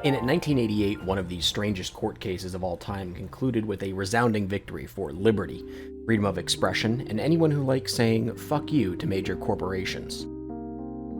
In 1988, one of the strangest court cases of all time concluded with a resounding victory for liberty, freedom of expression, and anyone who likes saying "fuck you" to major corporations.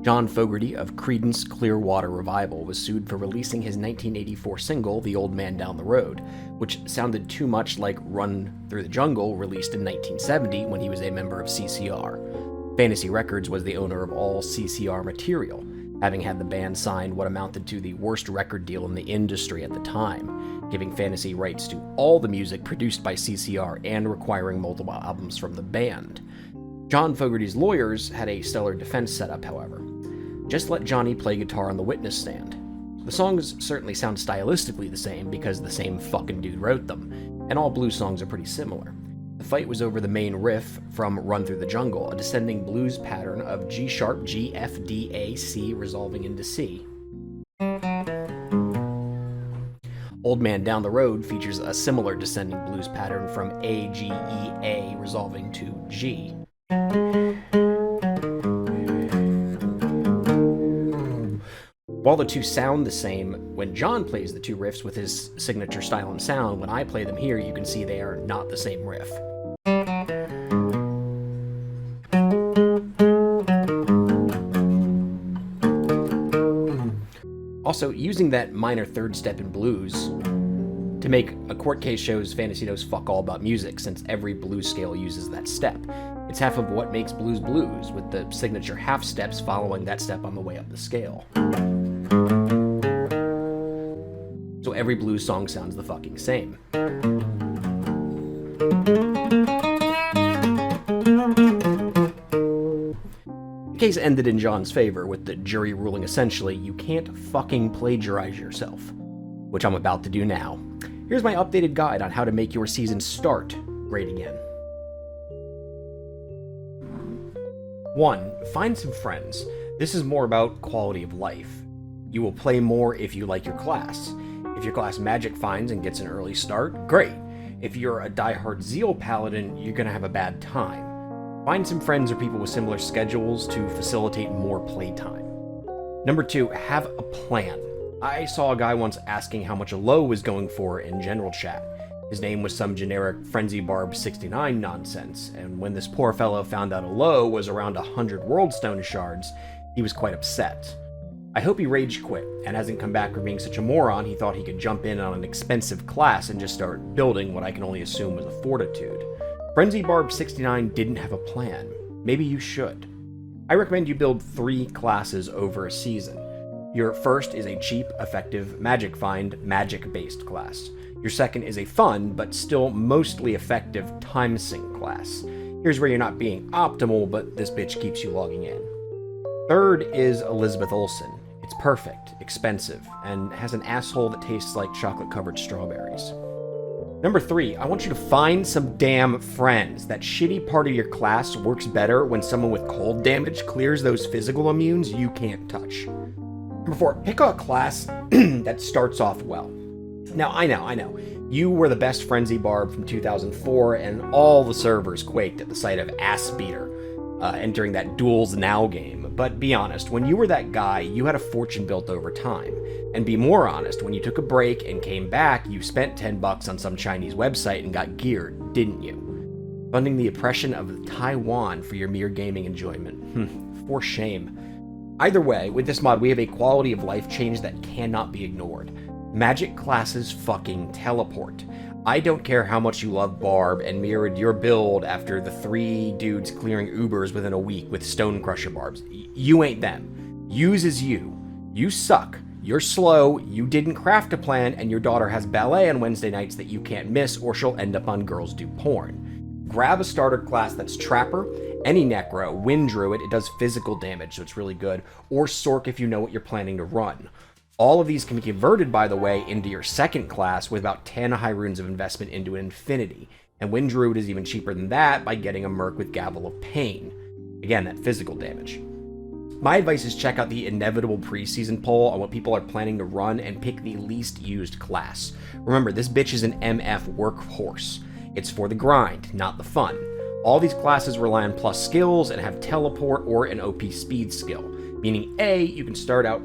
John Fogerty of Creedence Clearwater Revival was sued for releasing his 1984 single, The Old Man Down the Road, which sounded too much like Run Through the Jungle, released in 1970 when he was a member of CCR. Fantasy Records was the owner of all CCR material, having had the band sign what amounted to the worst record deal in the industry at the time, giving Fantasy rights to all the music produced by CCR and requiring multiple albums from the band. John Fogerty's lawyers had a stellar defense setup, however. Just let Johnny play guitar on the witness stand. The songs certainly sound stylistically the same because the same fucking dude wrote them, and all blues songs are pretty similar. The fight was over the main riff from Run Through the Jungle, a descending blues pattern of G sharp, G, F, D, A, C resolving into C. Old Man Down the Road features a similar descending blues pattern from A, G, E, A resolving to G. While the two sound the same, when John plays the two riffs with his signature style and sound, when I play them here, you can see they are not the same riff. Also, using that minor third step in blues to make a court case shows Fantasy knows fuck all about music, since every blues scale uses that step. It's half of what makes blues blues, with the signature half steps following that step on the way up the scale. So every blues song sounds the fucking same. The case ended in John's favor, with the jury ruling essentially, you can't fucking plagiarize yourself, which I'm about to do now. Here's my updated guide on how to make your season start great again. 1. Find some friends. This is more about quality of life. You will play more if you like your class. If your class magic finds and gets an early start, great. If you're a diehard Zeal Paladin, you're gonna have a bad time. Find some friends or people with similar schedules to facilitate more playtime. Number 2, have a plan. I saw a guy once asking how much a low was going for in general chat. His name was some generic Frenzy Barb 69 nonsense, and when this poor fellow found out a low was around 100 Worldstone shards, he was quite upset. I hope he rage quit, and hasn't come back for being such a moron he thought he could jump in on an expensive class and just start building what I can only assume was a fortitude. Frenzy Barb 69 didn't have a plan. Maybe you should. I recommend you build 3 classes over a season. Your first is a cheap, effective magic find, magic-based class. Your second is a fun, but still mostly effective time sink class. Here's where you're not being optimal, but this bitch keeps you logging in. Third is Elizabeth Olsen. It's perfect, expensive, and has an asshole that tastes like chocolate-covered strawberries. Number 3, I want you to find some damn friends. That shitty part of your class works better when someone with cold damage clears those physical immunes you can't touch. Number 4, pick a class that starts off well. Now, I know, you were the best Frenzy Barb from 2004, and all the servers quaked at the sight of Assbeater entering that Duels Now game. But be honest, when you were that guy, you had a fortune built over time. And be more honest, when you took a break and came back, you spent $10 on some Chinese website and got geared, didn't you? Funding the oppression of Taiwan for your mere gaming enjoyment. For shame. Either way, with this mod, we have a quality of life change that cannot be ignored. Magic classes fucking teleport. I don't care how much you love Barb and mirrored your build after the 3 dudes clearing Ubers within a week with Stone Crusher Barbs. You ain't them. Use is you. You suck. You're slow, you didn't craft a plan, and your daughter has ballet on Wednesday nights that you can't miss, or she'll end up on Girls Do Porn. Grab a starter class that's Trapper, any Necro, Wind Druid, it does physical damage, so it's really good, or Sork if you know what you're planning to run. All of these can be converted, by the way, into your second class with about 10 high runes of investment into an infinity, and Wind Druid is even cheaper than that by getting a Merc with Gavel of Pain. Again, that physical damage. My advice is check out the inevitable preseason poll on what people are planning to run and pick the least used class. Remember, this bitch is an MF workhorse. It's for the grind, not the fun. All these classes rely on plus skills and have teleport or an OP speed skill. meaning A, you can start out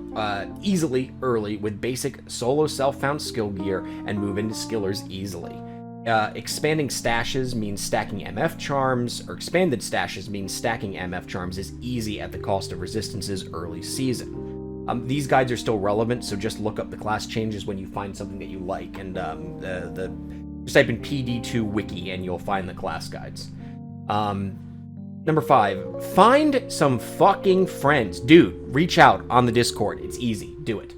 easily early with basic solo self-found skill gear and move into skillers easily. Expanding stashes means stacking MF charms, or expanded stashes means stacking MF charms is easy at the cost of resistances early season. These guides are still relevant, so just look up the class changes when you find something that you like, and just type in PD2 wiki and you'll find the class guides. Number 5, find some fucking friends. Dude, reach out on the Discord. It's easy. Do it.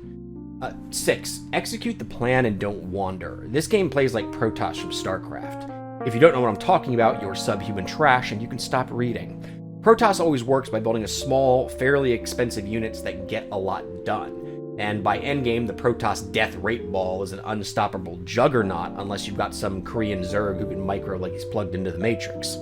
6, execute the plan and don't wander. This game plays like Protoss from StarCraft. If you don't know what I'm talking about, you're subhuman trash and you can stop reading. Protoss always works by building a small, fairly expensive units that get a lot done. And by endgame, the Protoss death rate ball is an unstoppable juggernaut unless you've got some Korean Zerg who can micro like he's plugged into the Matrix.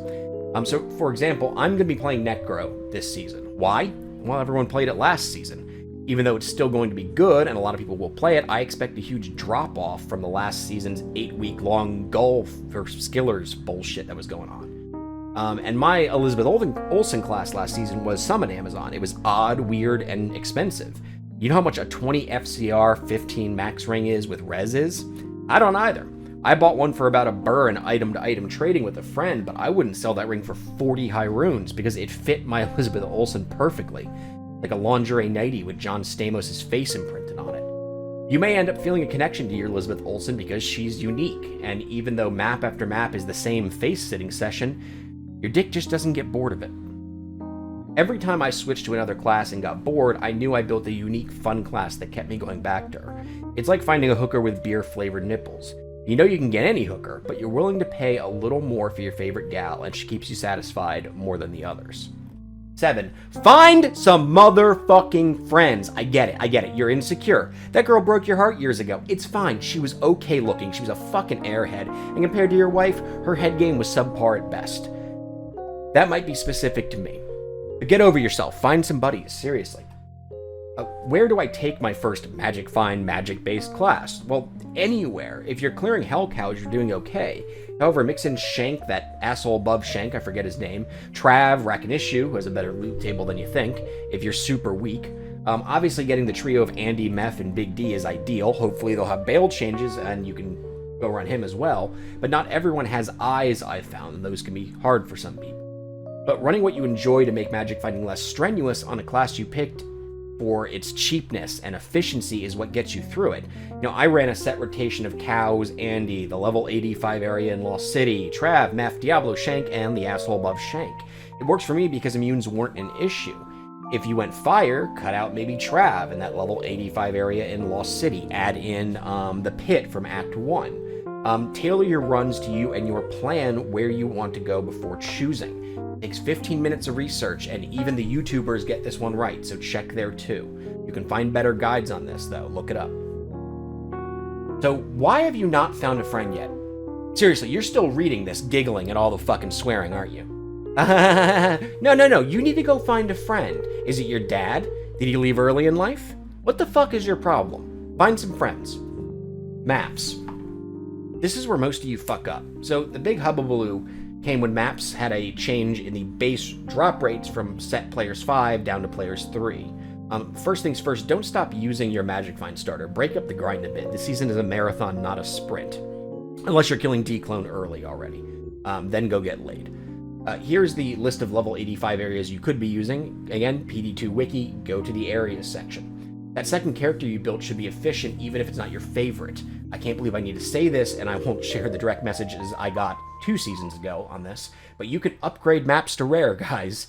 So, for example, I'm going to be playing Necro this season. Why? Well, everyone played it last season. Even though it's still going to be good and a lot of people will play it, I expect a huge drop-off from the last season's 8-week-long golf for skillers bullshit that was going on. And my Elizabeth Olsen class last season was Summon Amazon. It was odd, weird, and expensive. You know how much a 20 FCR 15 max ring is with res is? I don't either. I bought one for about a burr in item-to-item trading with a friend, but I wouldn't sell that ring for 40 high runes because it fit my Elizabeth Olsen perfectly, like a lingerie nightie with John Stamos' face imprinted on it. You may end up feeling a connection to your Elizabeth Olsen because she's unique, and even though map after map is the same face-sitting session, your dick just doesn't get bored of it. Every time I switched to another class and got bored, I knew I built a unique, fun class that kept me going back to her. It's like finding a hooker with beer-flavored nipples. You know you can get any hooker, but you're willing to pay a little more for your favorite gal, and she keeps you satisfied more than the others. 7, find some motherfucking friends. I get it. You're insecure. That girl broke your heart years ago. It's fine. She was okay looking. She was a fucking airhead. And compared to your wife, her head game was subpar at best. That might be specific to me. But get over yourself. Find some buddies. Seriously. Where do I take my first magic find, magic-based class? Well, anywhere. If you're clearing hell cows, you're doing okay. However, mix in Shank, that asshole above Shank, I forget his name, Trav, Rakinishu, who has a better loot table than you think, if you're super weak. Obviously, getting the trio of Andy, Meth, and Big D is ideal. Hopefully, they'll have bail changes, and you can go run him as well. But not everyone has eyes, I've found, and those can be hard for some people. But running what you enjoy to make magic finding less strenuous on a class you picked for its cheapness and efficiency is what gets you through it. You know, I ran a set rotation of Cows, Andy, the level 85 area in Lost City, Trav, Meth, Diablo, Shank, and the asshole above Shank. It works for me because immunes weren't an issue. If you went Fire, cut out maybe Trav in that level 85 area in Lost City. Add in the Pit from Act 1. Tailor your runs to you and your plan where you want to go before choosing. It takes 15 minutes of research, and even the YouTubers get this one right, so check there too. You can find better guides on this, though. Look it up. So, why have you not found a friend yet? Seriously, you're still reading this, giggling at all the fucking swearing, aren't you? No. You need to go find a friend. Is it your dad? Did he leave early in life? What the fuck is your problem? Find some friends. Maps. This is where most of you fuck up. So, the big hubbubaloo came when maps had a change in the base drop rates from set players 5 down to players 3. First things first, don't stop using your Magic Find starter. Break up the grind a bit. This season is a marathon, not a sprint. Unless you're killing D-Clone early already. Then go get laid. Here's the list of level 85 areas you could be using. Again, PD2 Wiki, go to the areas section. That second character you built should be efficient even if it's not your favorite. I can't believe I need to say this, and I won't share the direct messages I got 2 seasons ago on this, but you can upgrade maps to rare, guys.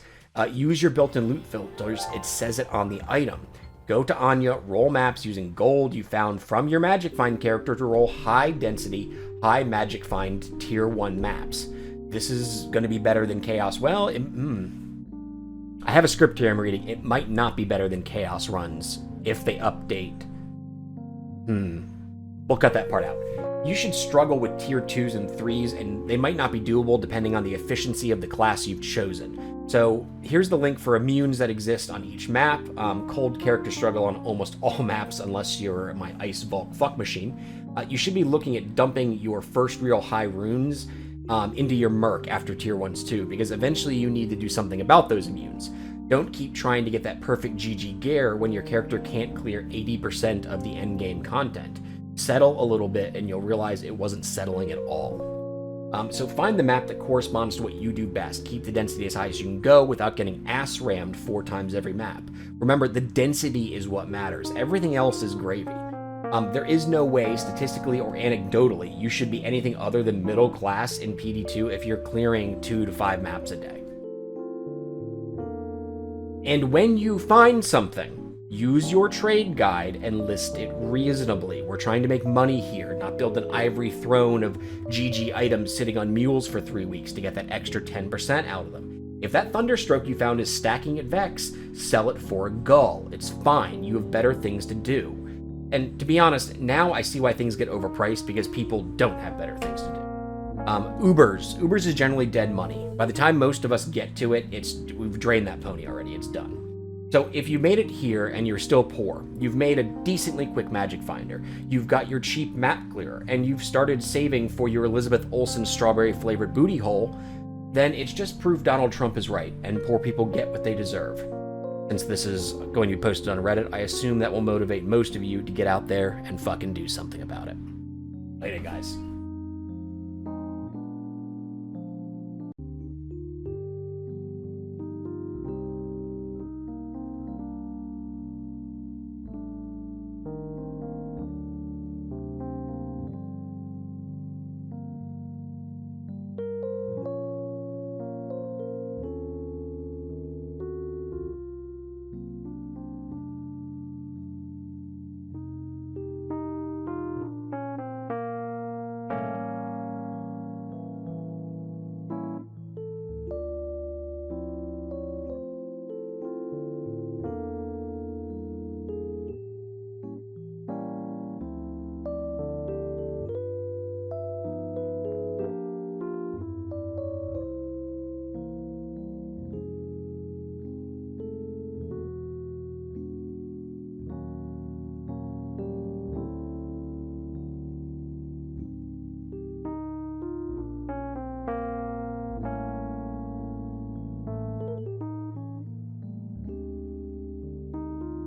Use your built-in loot filters. It says it on the item. Go to Anya, roll maps using gold you found from your Magic Find character to roll high-density, high Magic Find Tier 1 maps. This is going to be better than Chaos. Well, I have a script here I'm reading. It might not be better than Chaos runs if they update. We'll cut that part out. You should struggle with Tier 2s and 3s, and they might not be doable depending on the efficiency of the class you've chosen. So here's the link for immunes that exist on each map. Cold character struggle on almost all maps unless you're my Ice Bulk fuck machine. You should be looking at dumping your first real high runes into your Merc after Tier 1s too, because eventually you need to do something about those immunes. Don't keep trying to get that perfect GG gear when your character can't clear 80% of the endgame content. Settle a little bit and you'll realize it wasn't settling at all. So find the map that corresponds to what you do best. Keep the density as high as you can go without getting ass rammed 4 times every map. Remember, the density is what matters. Everything else is gravy. There is no way, statistically or anecdotally, you should be anything other than middle class in PD2 if you're clearing 2 to 5 maps a day. And when you find something, use your trade guide and list it reasonably. We're trying to make money here, not build an ivory throne of GG items sitting on mules for 3 weeks to get that extra 10% out of them. If that Thunderstroke you found is stacking at Vex, sell it for a gull. It's fine, you have better things to do. And to be honest, now I see why things get overpriced because people don't have better things to do. Ubers is generally dead money. By the time most of us get to it, we've drained that pony already, it's done. So if you made it here and you're still poor, you've made a decently quick magic finder, you've got your cheap map clearer, and you've started saving for your Elizabeth Olsen strawberry flavored booty hole, then it's just proof Donald Trump is right and poor people get what they deserve. Since this is going to be posted on Reddit, I assume that will motivate most of you to get out there and fucking do something about it. Later, guys.